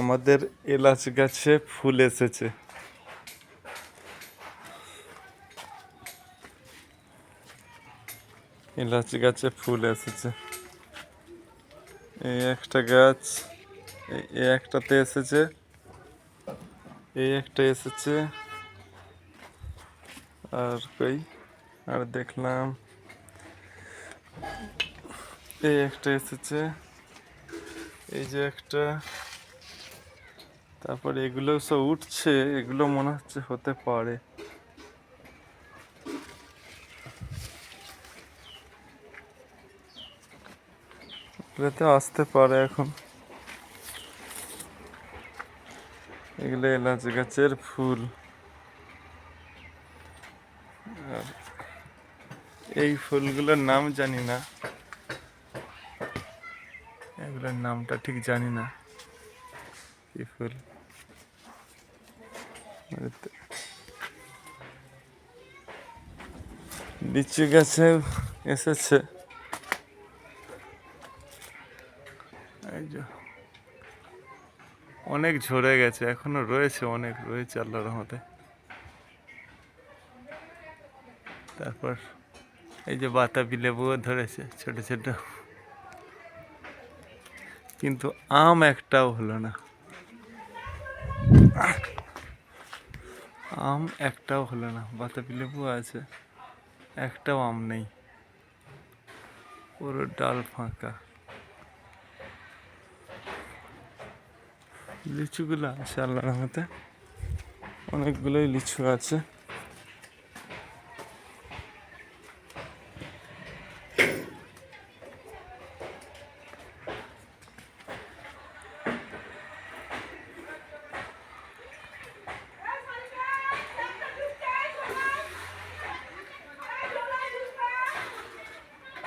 আমাদের এলাচ গাছে ফুল এসেছে। এলাচ গাছে ফুল এসেছে। এই একটা গাছ, এই একটাতে এসেছে, এই একটা এসেছে, আর কই আর দেখলাম এই একটা এসেছে, এই যে একটা, তারপরে এগুলো সব উঠছে, এগুলো মনে হচ্ছে হতে পারে। এগুলোতে আসতে পারে এখন। এগুলো এলাচ গাছের ফুল। আর এই ফুলগুলোর নাম জানি না, এগুলোর নামটা ঠিক জানি না কি ফুল। লিচু গাছে এসেছে, এই যে অনেক ঝরে গেছে, এখনো রয়েছে, অনেক রয়েছে আল্লাহর রহমতে। তারপর এই যে বাতাবি লেবুও ধরেছে ছোট ছোট, কিন্তু আম একটাও হলো না। আম একটাও হলো না। বাতাবি লেবু আছে, একটাও আম নেই, পুরো ডাল ফাঁকা। লিচুগুলো আছে আল্লাহর রহমতে, অনেকগুলোই লিচু আছে।